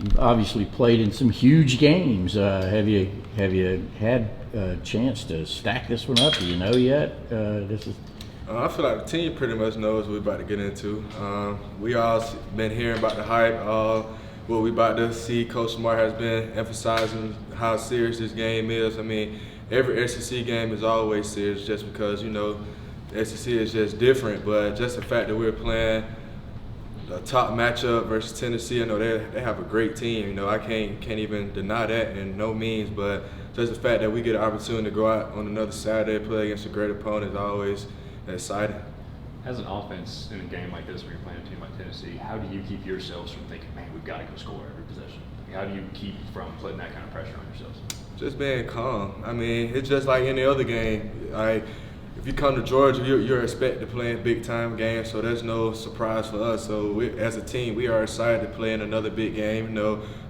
You've obviously played in some huge games. Have you had a chance to stack this one up? Do you know yet? This is. I feel like the team pretty much knows what we're about to get into. We all been hearing about the hype, what we about to see. Coach Smart has been emphasizing how serious this game is. I mean, every SEC game is always serious just because, the SEC is just different. But just the fact that we're playing a top matchup versus Tennessee, I know they have a great team. I can't even deny that in no means. But just the fact that we get an opportunity to go out on another Saturday, play against a great opponent is always exciting. As an offense in a game like this, when you're playing a team like Tennessee, how do you keep yourselves from thinking, man, we've got to go score every possession? How do you keep from putting that kind of pressure on yourselves? Just being calm. I mean, it's just like any other game. If you come to Georgia, you're expected to play in big-time games, so there's no surprise for us. So as a team, we are excited to play in another big game.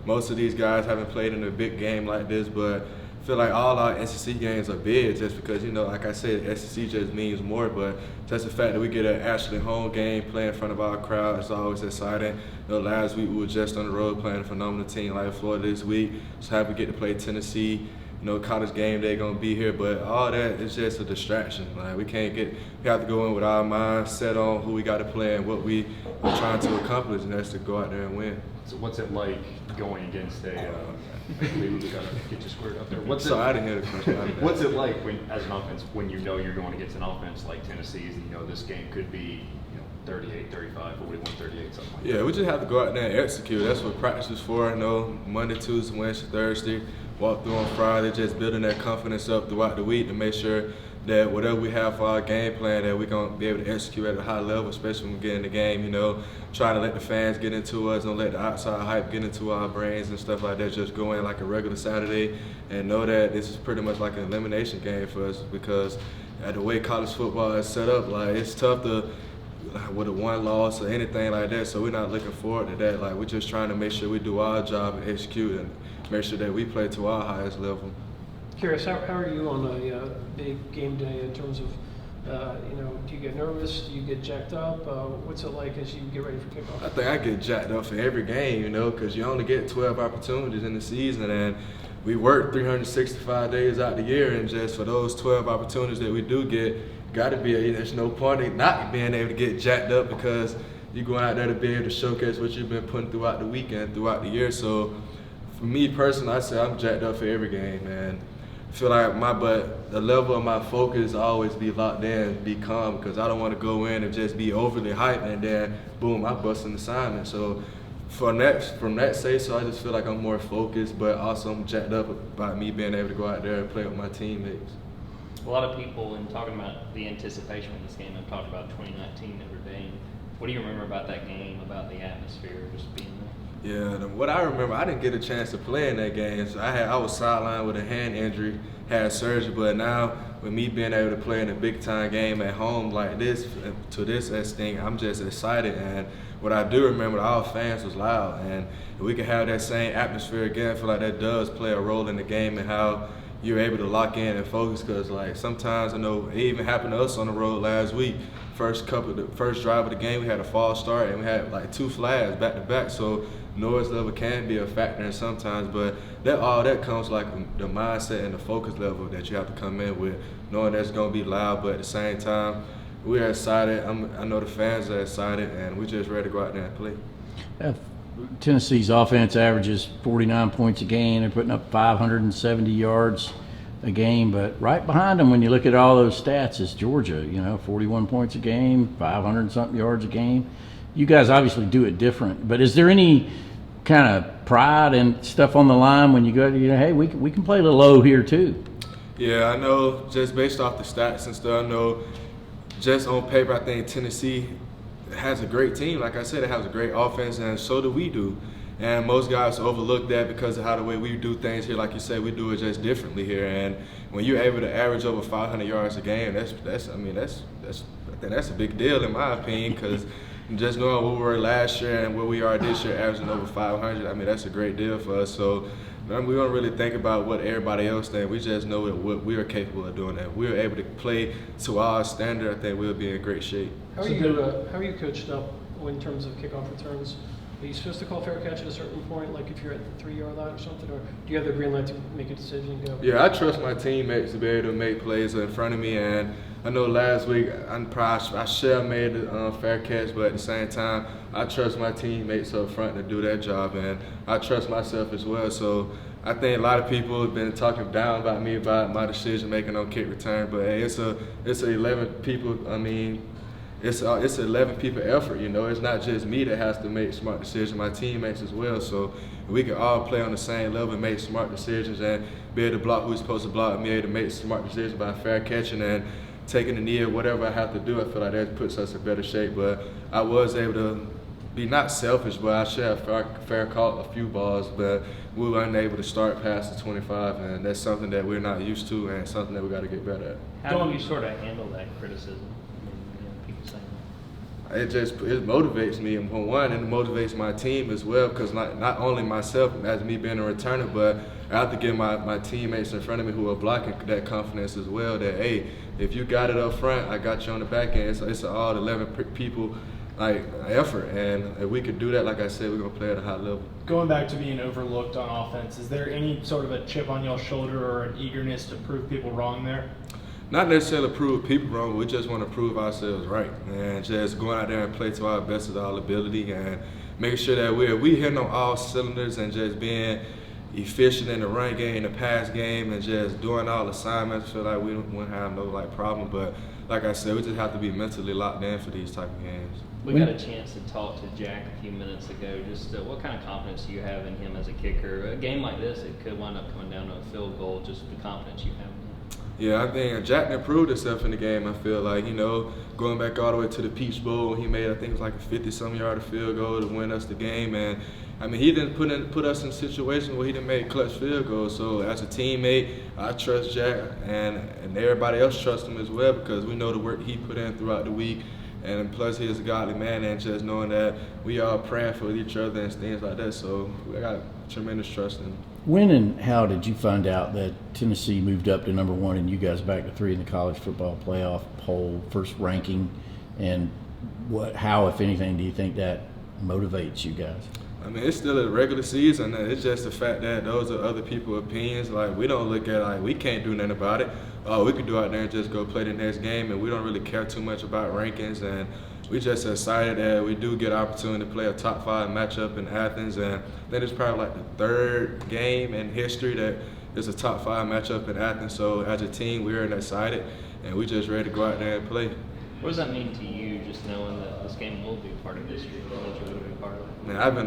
Most of these guys haven't played in a big game like this, but I feel like all our SEC games are big just because, like I said, SEC just means more. But just the fact that we get an actually home game, play in front of our crowd, is always exciting. Last week we were just on the road playing a phenomenal team like Florida this week. So happy to get to play Tennessee. College game day gonna be here, but all that is just a distraction. Like we have to go in with our mind set on who we got to play and what we are trying to accomplish, and that's to go out there and win. So what's it like going against a? We gotta get you squared up there. I didn't hear the question. What's it like as an offense when you're going against an offense like Tennessee's? And this game could be 38, 35, 41, 38, something like that. Yeah, we just have to go out there and execute. That's what practice is for. Monday, Tuesday, Wednesday, Thursday, walk through on Friday, just building that confidence up throughout the week to make sure that whatever we have for our game plan, that we're going to be able to execute at a high level, especially when we get in the game, trying to let the fans get into us, don't let the outside hype get into our brains and stuff like that, just go in like a regular Saturday and know that this is pretty much like an elimination game for us because the way college football is set up, it's tough to with a one loss or anything like that, so we're not looking forward to that. We're just trying to make sure we do our job and execute and make sure that we play to our highest level. Kearis, how are you on a big game day in terms of, do you get nervous? Do you get jacked up? What's it like as you get ready for kickoff? I think I get jacked up for every game, because you only get 12 opportunities in the season, and we work 365 days out the year, and just for those 12 opportunities that we do get, there's no point in not being able to get jacked up because you're going out there to be able to showcase what you've been putting throughout the weekend, throughout the year. So for me personally, I say I'm jacked up for every game, and I feel like the level of my focus always be locked in, be calm, because I don't want to go in and just be overly hyped and then boom, I bust an assignment. So from that say so, I just feel like I'm more focused, but also I'm jacked up about me being able to go out there and play with my teammates. A lot of people, in talking about the anticipation of this game, have talked about 2019 Notre Dame. What do you remember about that game, about the atmosphere, just being there? Yeah, what I remember, I didn't get a chance to play in that game. So I was sidelined with a hand injury, had surgery, but now with me being able to play in a big-time game at home like this, to this extent, I'm just excited. And what I do remember, our fans was loud, and if we could have that same atmosphere again, I feel like that does play a role in the game and how you're able to lock in and focus, because sometimes I know it even happened to us on the road last week. First drive of the game, we had a false start and we had 2 flags back to back. So noise level can be a factor sometimes, but all that comes the mindset and the focus level that you have to come in with, knowing that's going to be loud, but at the same time, we are excited. I know the fans are excited, and we're just ready to go out there and play. Tennessee's offense averages 49 points a game. They're putting up 570 yards a game, but right behind them, when you look at all those stats, is Georgia. 41 points a game, 500-something yards a game. You guys obviously do it different, but is there any kind of pride and stuff on the line when you go, hey, we can play a little low here too? Yeah, I know. Just based off the stats and stuff, I know. Just on paper, I think Tennessee has a great team. Like I said, it has a great offense, and so do we do. And most guys overlook that because of how the way we do things here. Like you said, we do it just differently here. And when you're able to average over 500 yards a game, I think that's a big deal in my opinion. Because just knowing where we were last year and where we are this year, averaging over 500, that's a great deal for us. So we don't really think about what everybody else thinks. We just know what we are capable of doing. And if we're able to play to our standard, I think we'll be in great shape. How are you coached up in terms of kickoff returns? Are you supposed to call fair catch at a certain point, like if you're at the 3-yard line or something, or do you have the green light to make a decision and go? Yeah, I trust my teammates to be able to make plays in front of me, and I know last week I should have made a fair catch, but at the same time, I trust my teammates up front to do their job, and I trust myself as well. So I think a lot of people have been talking down about me about my decision making on kick return, but hey, it's a 11 people. I mean, it's an 11 people effort. You know, it's not just me that has to make smart decisions, my teammates as well. So we can all play on the same level and make smart decisions and be able to block who we're supposed to block and be able to make smart decisions by fair catching and taking the knee or whatever I have to do. I feel like that puts us in better shape. But I was able to be not selfish, but I should have fair caught a few balls, but we were unable to start past the 25, and that's something that we're not used to and something that we got to get better at. How do you sort of handle that criticism? People saying that? It motivates me, and one, and it motivates my team as well, because not only myself as me being a returner, but I have to give my teammates in front of me who are blocking that confidence as well, that hey, if you got it up front, I got you on the back end. It's all 11 people effort, and if we could do that, like I said, we're gonna play at a high level. Going back to being overlooked on offense, is there any sort of a chip on your shoulder or an eagerness to prove people wrong there? Not necessarily prove people wrong, but we just want to prove ourselves right, and just going out there and play to our best of our ability and making sure that we hitting on all cylinders and just being efficient in the run game, the pass game, and just doing all assignments. Feel like we won't have no problem, but like I said, we just have to be mentally locked in for these type of games. We got a chance to talk to Jack a few minutes ago. Just what kind of confidence do you have in him as a kicker? A game like this, it could wind up coming down to a field goal. Just the confidence you have in him. Yeah, I think Jack improved himself in the game. I feel like, going back all the way to the Peach Bowl, he made, I think it was like a 50-some yard field goal to win us the game. And I mean, he didn't put us in situations where he didn't make clutch field goals. So as a teammate, I trust Jack, and everybody else trusts him as well, because we know the work he put in throughout the week. And plus, he is a godly man, and just knowing that we are praying for each other and things like that. So I got tremendous trust in him. When and how did you find out that Tennessee moved up to number 1 and you guys back to 3 in the college football playoff poll, first ranking? And how, if anything, do you think that motivates you guys? I mean, it's still a regular season. It's just the fact that those are other people's opinions. Like, we don't look at we can't do nothing about it. We could go out there and just go play the next game, and we don't really care too much about rankings. And we just excited that we do get an opportunity to play a top 5 matchup in Athens. And I think it's probably like the 3rd game in history that is a top 5 matchup in Athens. So as a team, we're excited, and we just ready to go out there and play. What does that mean to you, just knowing that this game will be part of history, that you will be part of it? Man, I've been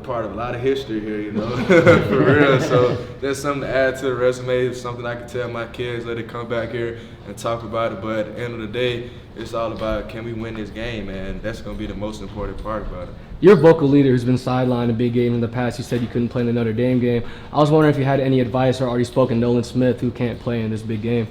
part of a lot of history here, for real. So there's something to add to the resume, something I can tell my kids, let it come back here and talk about it. But at the end of the day, it's all about, can we win this game, and that's going to be the most important part about it. You're a vocal leader who's been sidelined in big games in the past. You said you couldn't play in a Notre Dame game. I was wondering if you had any advice or already spoken to Nolan Smith, who can't play in this big game.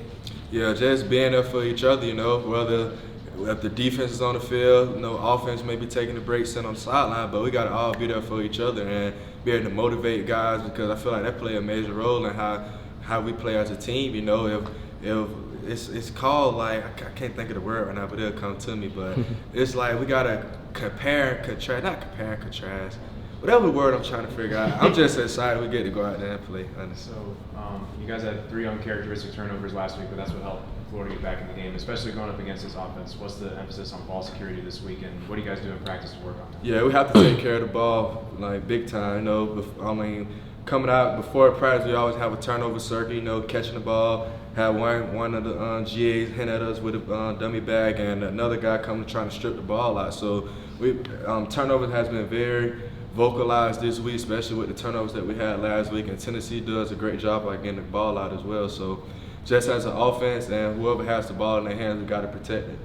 Yeah, just being there for each other, whether if the defense is on the field, offense may be taking a break, sitting on the sideline, but we got to all be there for each other and be able to motivate guys, because I feel like that play a major role in how we play as a team. If it's called, I can't think of the word right now, but it'll come to me, but it's like we got to compare and contrast, not compare and contrast, whatever word I'm trying to figure out. I'm just excited we get to go out there and play. So you guys had 3 uncharacteristic turnovers last week, but that's what helped Florida get back in the game, especially going up against this offense. What's the emphasis on ball security this week, and what do you guys do in practice to work on that? Yeah, we have to take care of the ball big time. Coming out before practice, we always have a turnover circuit. Catching the ball. Have one of the GAs hit at us with a dummy bag, and another guy coming trying to strip the ball out. So turnover has been very vocalized this week, especially with the turnovers that we had last week. And Tennessee does a great job by getting the ball out as well. So just as an offense, and whoever has the ball in their hands, we got to protect it.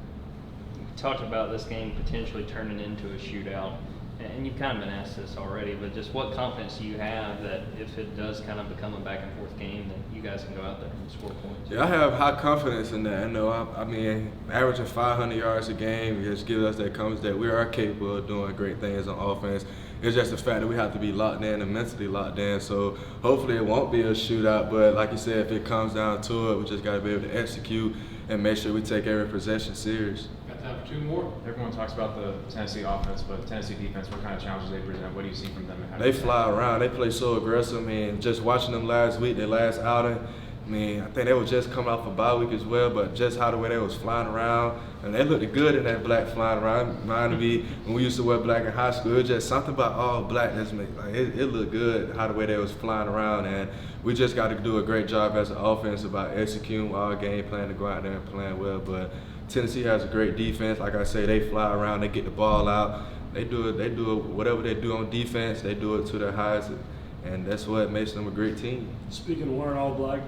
You talked about this game potentially turning into a shootout, and you've kind of been asked this already, but just what confidence do you have that if it does kind of become a back-and-forth game, that you guys can go out there and score points? Yeah, I have high confidence in that. I mean, averaging 500 yards a game just gives us that confidence that we are capable of doing great things on offense. It's just the fact that we have to be locked in and mentally locked in. So hopefully it won't be a shootout, but like you said, if it comes down to it, we just got to be able to execute and make sure we take every possession serious. Got time Everyone talks about the Tennessee offense, but Tennessee defense, what kind of challenges they present? What do you see from them? And how do They you- fly around. They play so aggressive. I mean, just watching them last week, their last outing, I mean, I think they were just coming off a bye week as well, but just how the way they was flying around, and they looked good in that black flying around. It reminded me when we used to wear black in high school. It was just something about all black that's make like it looked good how the way they was flying around, and we just got to do a great job as an offense about executing our game plan to go out there and playing well. But Tennessee has a great defense. Like I say, they fly around, they get the ball out, they do it. Whatever they do on defense, they do it to their highest. And that's what makes them a great team. Speaking of wearing all black,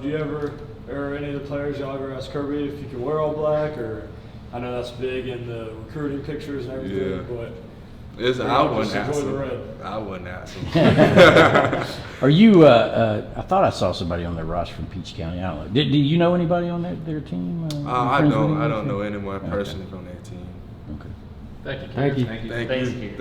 do you ever, or any of the players, y'all ever ask Kirby if you can wear all black? Or I know that's big in the recruiting pictures and everything, Yeah. but I wouldn't just ask enjoy the them. red. I wouldn't ask them. Are you? I thought I saw somebody on their roster from Peach County. I don't know. Do you know anybody on their team? I You friends with don't. I anyone? don't know anyone Okay. personally from that team. Okay. Thank you. Thank you. Thank you. Thank Thank you. you. Thank you.